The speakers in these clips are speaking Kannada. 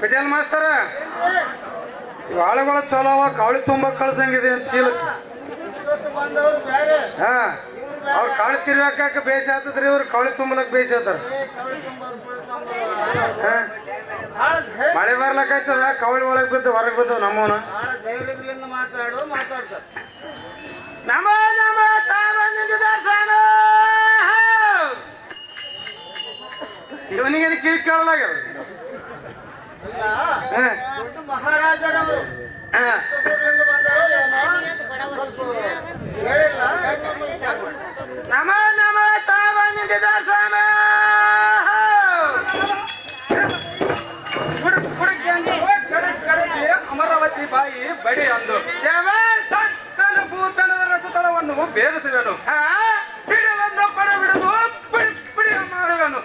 ಪಿಟೇಲ್ ಮಾಸ್ತರ ಆಳುಗಳ ಚಲೋವ ಕಾಳಿ ತುಂಬ ಕಳ್ಸಂಗಿದೆ ಚೀಲ ಹಾ ಅವ್ರು ಕಾಳಿ ತಿರ್ವಾಕ ಬೇಸಿ ಆತದ್ರಿ ಇವ್ರು ಕಾಳಿ ತುಂಬಲಕ್ ಬೇಸಿ ಆತಾರ ಮಳೆ ಬರ್ಲಕ್ಕಾಯ್ತದ ಕವಳಿ ಒಳಗ್ ಬಿದ್ದು ಹೊರಗೆ ಬಿದ್ದು ನಮ್ಮವನ ನಮ ನಮ ಇವನಿಗೇನು ಕಿವಿ ಕೇಳಲಾಗ ಮಹಾರಾಜರವರು ನಮ ನಮ ಅಮರಾವತಿ ಬಾಯಿ ಬಡಿ ಅಂದು ಭೂತಣದ ರಸತಳವನ್ನು ಭೇದಿಸುವೆನು ಬಿಡವನ್ನು ಪಡ ಬಿಡದು ಬಿಡಿ ಮಾಡುವೆನು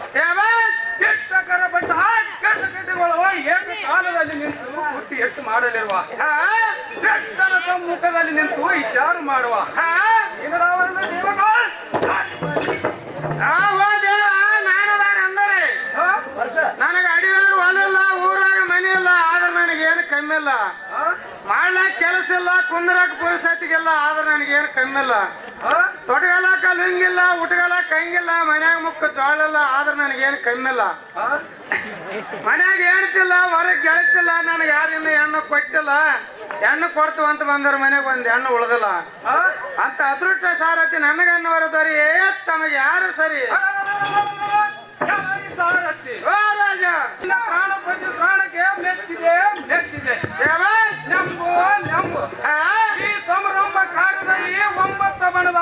ಎಷ್ಟಕರ ಬಟ್ಟ ಗಂಟೆಗೊಳವ ಎಷ್ಟು ಕಾಲದಲ್ಲಿ ನಿಂತು ಹುಟ್ಟಿ ಎಷ್ಟು ಮಾಡಲಿರುವ ಎಷ್ಟರ ಸಮ್ಮುಖದಲ್ಲಿ ನಿಂತು ವಿಚಾರ ಮಾಡುವ ನಾನದಾರಂದರೆ ನನಗೆ ಅಡಿಯಾಗ ಹೊಲಿಲ್ಲ ಊರಾಗ ಮನೆ ಇಲ್ಲ ಆದ್ರೆ ನನಗೇನು ಕಮ್ಮಿ ಇಲ್ಲ ಮಾಡ್ಲಾಕ ಕೆಲಸ ಇಲ್ಲ ಕುಂದ್ರಾಕ ಪುರುಸತಿಗೆಲ್ಲ ಆದ್ರೆ ನನಗೇನು ಕಮ್ಮಿ ಇಲ್ಲ ತೊಟಗಾಲಕ್ಕ ಲುಂಗಿಲ್ಲ ಉಟಗಾಲಕ್ಕ ಕಂಗಿಲ್ಲ ಮನ್ಯಾಗ ಮುಕ್ಕ ಜೋಳಿಲ್ಲ ಆದ್ರೆ ನನಗೇನು ಕಮ್ಮಿಲ್ಲ ಮನ್ಯಾಗ ಹೇಳ್ತಿಲ್ಲ ಹೊರಗೆ ಗೆಳತಿಲ್ಲ ನನಗೆ ಯಾರಿನ್ನ ಹೆಣ್ಣು ಕೊಟ್ಟಿಲ್ಲ ಹೆಣ್ಣು ಕೊಡ್ತು ಅಂತ ಬಂದ್ರ ಮನೆಗೆ ಒಂದ್ ಹೆಣ್ಣು ಉಳ್ದಿಲ್ಲ ಅಂತ ಅದೃಷ್ಟ ಸಾರಥಿ ನನಗನ್ನ ಹೊರದರಿ ತಮಗೆ ಯಾರು ಸರಿ ಓ ರಾಜ ಪ್ರಾಣಪತಿ ಪ್ರಾಣಕ್ಕೆ ಮೆಚ್ಚಿದೆ ಮೆಚ್ಚಿದೆ ನಂಬು ನಂಬು ಈ ಸಂಭ್ರಮ ಕಾರ್ಯದಲ್ಲಿ 9 ಬಣ್ಣದ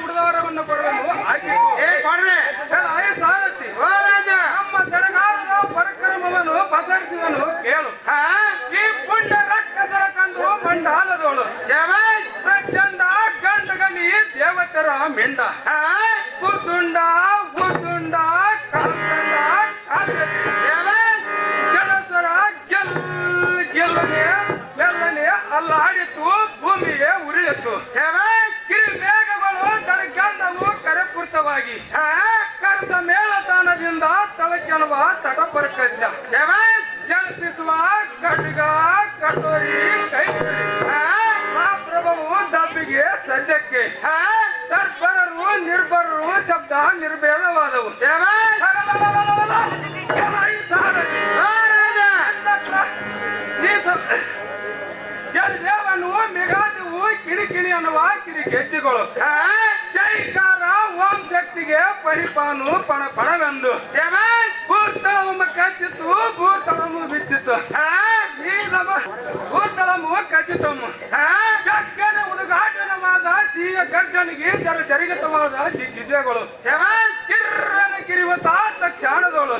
ಉಡುಗೊರೆಯನ್ನು ಕೊಡುವನು ಕೊಡ್ರೆ ಸಾರಥಿ ಓ ರಾಜ ನಮ್ಮ ಸಡಗಾರದ ಪರಾಕ್ರಮವನ್ನು ಪಸರಿಸುವನು ಕೇಳು ಈ ಪುಂಡ ರಕ್ಕಸರ ಕಂಡು ಮಂಡಾಲದೋಳು ಪ್ರಚಂಡ ಗಂಡಗನಿ ದೇವತರ ಮಿಂಡ ಉದುಂಡ ಉದುಂಡ ಕಾಂತಂಡ ಕೆಲಸರ ಗೆಲ್ಲನೆ ಮೆಲ್ಲನೆ ಅಲ್ಲಾಡಿತು ಭೂಮಿಗೆ ಉರುಳಿತು ಗಿರಿ ಮೇಘಗಳು ತಡಗಂಡವು ಕರೆಪೂರ್ತವಾಗಿ ಕರೆದ ಮೇಳತಾನದಿಂದ ತಳಕೆಣುವ ತಟಪರಕಶ ಜಳಪಿಸುವ ಖಡ್ಗ ಕಟೋರಿ ಕೈ ಮಹಾಪ್ರಭುವು ದಬ್ಬಿಗೆ ಸದ್ಯಕ್ಕೆ ಸರ್ಬರರು ನಿರ್ಭರರು ಶಬ್ದ ನಿರ್ಭೇದವಾದವು ಜಲದೇವನು ಮೆಗಾದವು ಕಿಣಿಕಿಣಿ ಅನ್ನುವ ಕಿಡಿಗೆಜ್ಜೆಗಳು ಜೈಕಾರ ಓಂ ಶಕ್ತಿಗೆ ಪರಿಪಾನು ಪಣವೆಂದು ಭೂತಳಮು ಕಚ್ಚಿತು ಭೂತಳಮು ಬಿಚ್ಚಿತು ಭೂತಳಮು ಕಚ್ಚಿತಮ್ಮ ಜಗ್ಗನ ಉಡುಗಾಟನವಾದ ಸಿಹಿಯ ಗರ್ಜನಿಗೆ ಜರಿಗತವಾದ ದಿಗ್ವಿಜಯಗಳು ಕಿರ್ರನ ಕಿರಿವತ ತಕ್ಷಣದಳು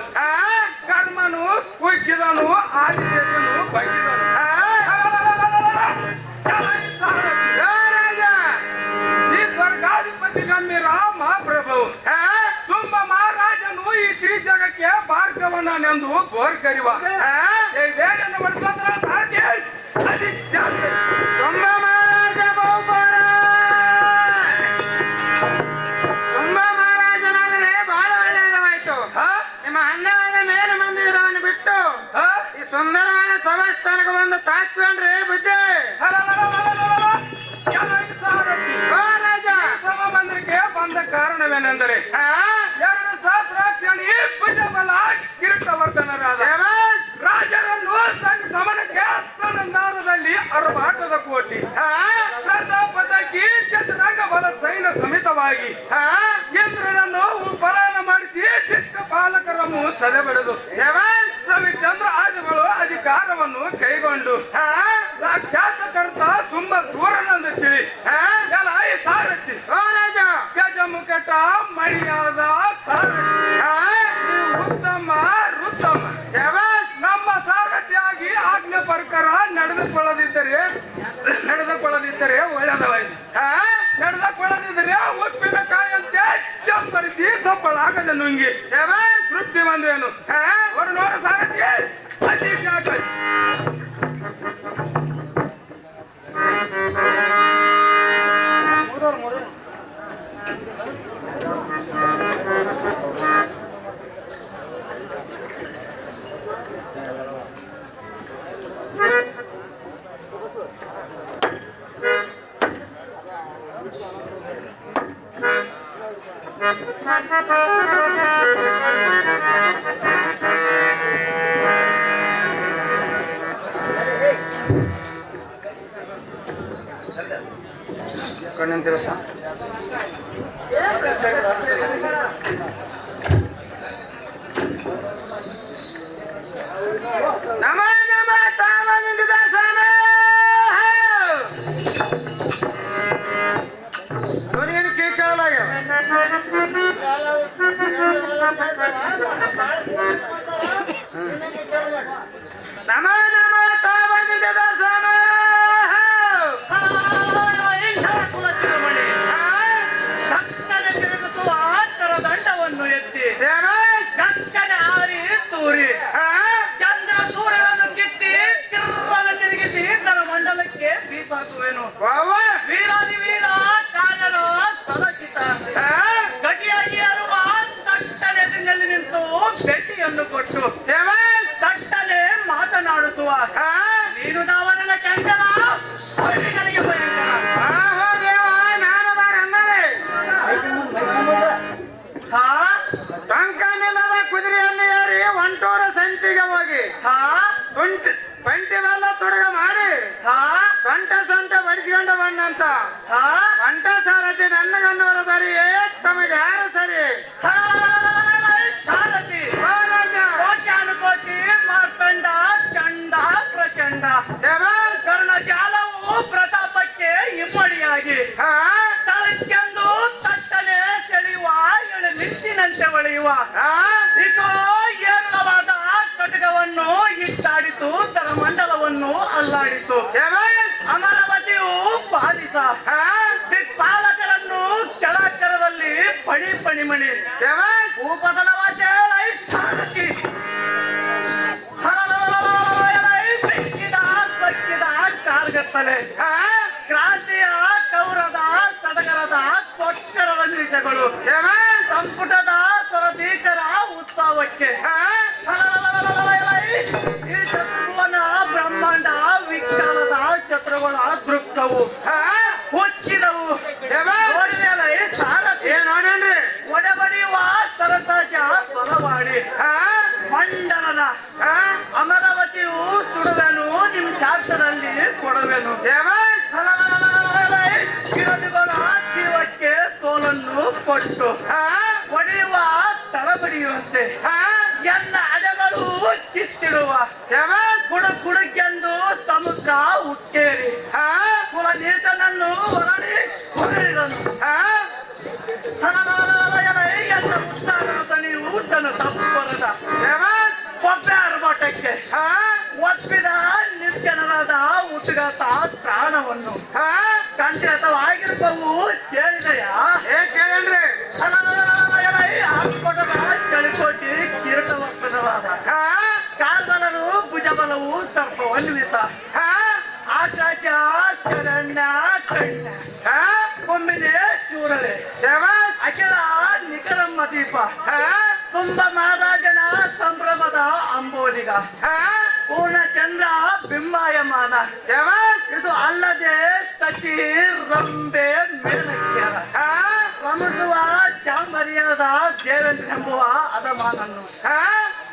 ಕರ್ಮನು ಕುಗ್ಗಿದನು ಆದಿಶೇಷನು ಬಗ್ಗಿದನು ಈ ಸ್ವರ್ಗಾಧಿಪತಿ ಗಂಭೀರ ಮಹಾಪ್ರಭು ತುಂಬ ಮಹಾರಾಜನು ಈ ತ್ರಿಜಗಕ್ಕೆ ಭಾರ್ಗವನೆಂದು ಬೋರ್ ಕರಿವ ತುಂಬ ಮಹಾರಾಜ ಬಹುಪರ ತುಂಬ ಮಹಾರಾಜನಾದರೆ ಬಹಳ ಒಳ್ಳೆಯದಾಯ್ತು ನಿಮ್ಮ ಅನ್ನವಾದ ಮೇಲೆ ಮಂದಿರವನ್ನು ಬಿಟ್ಟು ಈ ಸುಂದರವಾದ ಸಭಾಸ್ಥಾನಕ್ಕೆ ಬಂದು ತಾತ್ವೇನ್ರಿ ಬುದ್ಧಿ ಸಭಾಮಂದಿರಕ್ಕೆ ಬಂದ ಕಾರಣವೇನೆಂದರೆ 2 ಸಹಸ್ರಾಕ್ಷಣಿ ಭುಜಬಲ ಕಿರೀಟವರ್ಧನರಾದ ರಾಜರನ್ನು ತನ್ನ ಸಮನಕ್ಕೆ ಸಂಧಾನದಲ್ಲಿ ಅರಬಾಟದ ಕೋಟಿ ಪ್ರತಾಪದಗಿ ಚತುರಂಗ ಬಲ ಸೈನ್ಯ ಸಮೇತವಾಗಿ ಇಂದ್ರನನ್ನು ಪಲಾಯನ ಮಾಡಿಸಿ ಚಿಕ್ಕ ಪಾಲಕರನ್ನು ಸದೆಬೆಳೆದು ರವಿಚಂದ್ರ ಆದಿಗಳು ಅಧಿಕಾರವನ್ನು ಕೈಗೊಂಡು ಸಾಕ್ಷಾತ್ಕರ್ತ ತುಂಬ ಸೂರನಂದು ತಿಳಿ ಎಲ್ಲ ಈ ಸಾರಥಿ ಗಜಮುಕಟ ಮಣಿಯಾದ ಸಾರಥಿ ಉತ್ತಮ ರುತ್ತಮ ನಮ್ಮ ಸಾರಥಿಯಾಗಿ ಆಜ್ಞೆ ಪ್ರಕಾರ ನಡೆದುಕೊಳ್ಳದಿದ್ದರೆ ಒಳ್ಳೆಯದವಾಯಿತು ನಡೆದುಕೊಳ್ಳದಿದ್ದರೆ ಉಪ್ಪಿನಕಾಯಿಯಂತೆ ಚಂಪರಿಸಿ ಸಪ್ಪಳಾಗದೆ ನುಂಗಿ ವೃತ್ತಿ ಬಂದೇನು ಅವರು ನೋಡ ಸಾರಥಿ ಕಣ್ಣಂತಿರತ್ತ ನಮ ನಮ ತಾವನಿಂದ ಸ್ವಾಮಿ ಧ್ವನಿಯನ್ನು ಕೇಳಲಾಗ ನಮ ನಮ ತಾವನಿಂದ ಸ್ವಾಮಿ ದಂಡವನ್ನು ಎತ್ತಿ ಕಕ್ಕನೆ ಹಾರಿ ತೂರಿ ಚಂದ್ರ ಸೂರ್ಯನನ್ನು ಕಿತ್ತಿ ತಿರುಮಲ ತಿರುಗಿಸಿ ತನ್ನ ಮಂಡಲಕ್ಕೆ ಬೀಸಾಕುವೆನು ವೀರಾದಿ ವೀರ ಕಾಜನ ಸಲಚಿತ ಗಟ್ಟಿಯಾಗಿ ಅರುವ ತಟ್ಟನೆ ಎದುರಿನಲ್ಲಿ ನಿಂತು ಭೇಟಿಯನ್ನು ಕೊಟ್ಟು ತಟ್ಟನೆ ಮಾತನಾಡಿಸುವ ಹಾ ಕಂಠ ಸಾರಥಿ ನನ್ನಗನ್ನವರದಾರಿ ತಮಗೆ ಯಾರು ಸರಿ ಸಾರಥಿ ಮಹಾರಾಜ ಕೋಟ್ಯಾನುಕೋಟಿ ಮಾರ್ಕಂಡ ಚಂಡ ಪ್ರಚಂಡ ಶಬಾಸ್ ಕರ್ಣ ಜಾಲವು ಪ್ರತಾಪಕ್ಕೆ ಇಮ್ಮಡಿಯಾಗಿ ಹಾ ತಳಕ್ಕೆಂದು ತಟ್ಟನೆ ಸೆಳೆಯುವ ಎಳೆ ಮಿಂಚಿನಂತೆ ಹೊಳೆಯುವ ಹಾ ಇದು ಏರಳವಾದ ಕಟಕವನ್ನು ಇಟ್ಟಾಡಿತು ತರಮಂಡಲವನ್ನು ಅಲ್ಲಾಡಿತು ಶಬಾಸ್ ಅಮರಾವತಿಯು ಬಾಲಿಸ ಹಾ ದಿಕ್ಪಾಲಕರನ್ನು ಚಳಾಕರದಲ್ಲಿ ಪಡಿ ಪಣಿಮಣಿ ಶಬಾಸ್ ಭೂಪತನವಾದ ಸಾರಥಿ ಬೆಕ್ಕಿದ ಬಕ್ಕಿದ ಕಾರ್ಗತ್ತಲೆ ಹಾ ಕ್ರಾಂತಿಯ ಕೌರದ ಸಡಗರದ ಕೊಕ್ಕರದ ನಿಮಿಷಗಳು ಶಬಾಸ್ ಸಂಪುಟದ ಸ್ವರಭೀಕರ ಉತ್ಸವಕ್ಕೆ ಹಾ ಈ ಶತ್ರುವನ ಬ್ರಹ್ಮಾಂಡ ವಿಜ್ಞಾನದ ಶತ್ರುಗಳ ದೃಕ್ತವು ಹಾ ಹುಚ್ಚಿದವು ಶಬಾಸ್ ನೋಡಿದೆಯಲ್ಲ ಈ ಸಾರಥಿ ಏನ್ ನೋಡೇನ್ರಿ ಒಡೆಬಡಿಯುವ ಸರಸಾಜ ಬಲವಾಡಿ ಹಾ ಮಂಡಲದ ಹಾ ಅಮರಾವತಿಯು ಸುಡುವೆನು ನಿಮ್ ಶಾಸ್ತ್ರದಲ್ಲಿ ಕೊಡುವೆನು ಶಬಾಸ್ ವಿರೋಧಿಗಳ ಜೀವಕ್ಕೆ ಸೋಲನ್ನು ಕೊಟ್ಟು ಹಾ ಒಡೆಯುವ ತಳಬಡಿಯುವಂತೆ ಹಾ ಎಲ್ಲ ಅಡೆಗಳು ಕಿತ್ತಿಡುವ ಶಬಾಸ್ ಕುಡುಕೆಂದು ಸಮುದ್ರ ಉಕ್ಕೇರಿ ಹಾ ಕುಲ ನೀತನನ್ನು ಹೊರಡಿ ಹೊರಡಿದನು ಹಾ ಎಲ್ಲ ಉತ್ತಾರದ ನೀವು ತನ್ನ ತಪ್ಪರದ ಶಬಾಸ್ ಕೊಬ್ಬೆ ಅರಮಠಕ್ಕೆ ಹಾ ಒಪ್ಪಿದ ನಿರ್ಜನರಾದ ಉದ್ಗಾತ ಪ್ರಾಣವನ್ನು ಹಾ ಕಂಠಿತವಾಗಿರ್ಬವು ಕೇಳಿದೆಯಾ ಕೇಳೇನ್ರಿ ಆಸ್ಫೋಟದ ಚಳಿಕೋಟಿ ಕಿರೀಟವರ್ಪಣವಾದ ಹಾ ಕಾಲ್ಬಲರು ಭುಜಬಲವು ತರ್ಪವನ್ವಿತ ಹಾ ಆಕಾಶ ಶರಣ್ಯ ಕಣ್ಣ ಹಾ ಕೊಮ್ಮಿನೆ ಶೂರಳೆ ಶಬಾಸ್ ಅಖಿಲ ನಿಖರಮ್ಮ ದೀಪ ಹಾ ತುಂಬ ಮಹಾರಾಜನ ಸಂಭ್ರಮದ ಅಂಬೋಲಿಗ ಹಾ ಪೂರ್ಣಚಂದ್ರ ಬಿಂಬಾಯಮಾನ ಶಬಾಸ್ ಇದು ಅಲ್ಲದೆ ಸಚಿ ರಂಬೆ ಮೇಲಕ್ಕೆರ ಹಾ ರಮಿಸುವ ಚಾಮರ್ಯದ ದೇವೇಂದ್ರೆಂಬುವ ಅದಮಾನನ್ನು ಹಾ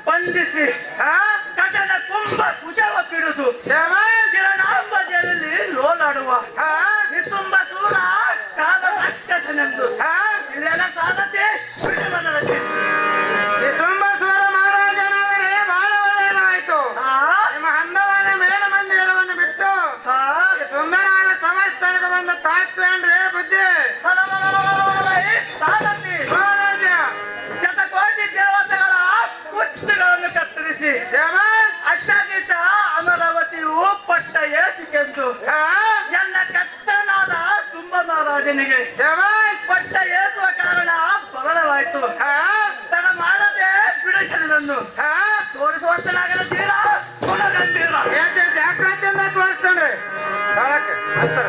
ಬಂಧಿಸಿ ಹಾ ಕಟನ ಕುಂಭ ಕುಜವ ಪಿಡಿದು ಶಬಾಸ್ ಕಿರಣಾಂಬದಿಯಲ್ಲಿ ಲೋಲಾಡುವ ಹಾ ನಿಸುಂಬ ಸೂರ ಕಾಲ ರಾಕ್ಷಸನೆಂದು ಹಾ ಇಲ್ಲೆಲ್ಲ ಸಾಧತೆ ಬಿಡುವನರತೆ ನಿಸುಂಬಸ್ವರ ಮಹಾರಾಜನಾದರೆ ಬಹಳ ಒಳ್ಳೆಯದಾಯ್ತು ಆ ನಿಮ್ಮ ಅಂದವಾದ ಮೇಲ ಮಂದಿರವನ್ನು ಬಿಟ್ಟು ಆ ಈ ಸುಂದರವಾದ ಸಮಸ್ತನಕ ಬಂದ ತಾತ್ವೇನ್ರಿ ಬುದ್ಧಿ ಸಾಧತಿ ಮಹಾರಾಜ ಶತಕೋಟಿ ದೇವತೆಗಳ ಕುಚ್ಚುಗಳನ್ನು ಕತ್ತರಿಸಿ ಶಬಾಸ್ ಅಡ್ಡಗಿದ್ದ ಅಮರಾವತಿಯು ಪಟ್ಟ ಏಸಿಕೆಂದು ಹಾ ಎಲ್ಲ ಕತ್ತನಾದ ತುಂಬ ಮಹಾರಾಜನಿಗೆ ಶಬಾಸ್ ಪಟ್ಟ ಏಸುವ ಕಾರಣ ಬದಲವಾಯಿತು ಹಾ ತಡ ಮಾಡದೆ ಬಿಡಿಸಲಿನನ್ನು ಹಾ ತೋರಿಸುವಂತನಾಗಲ ತೀರ ಗುಣಗಂಧೀರ ಜಾಗ್ರತೆಯಿಂದ ತೋರಿಸ್ತೇನ್ರಿ ಬಾಳಕ್ಕೆ ಅಸ್ತರ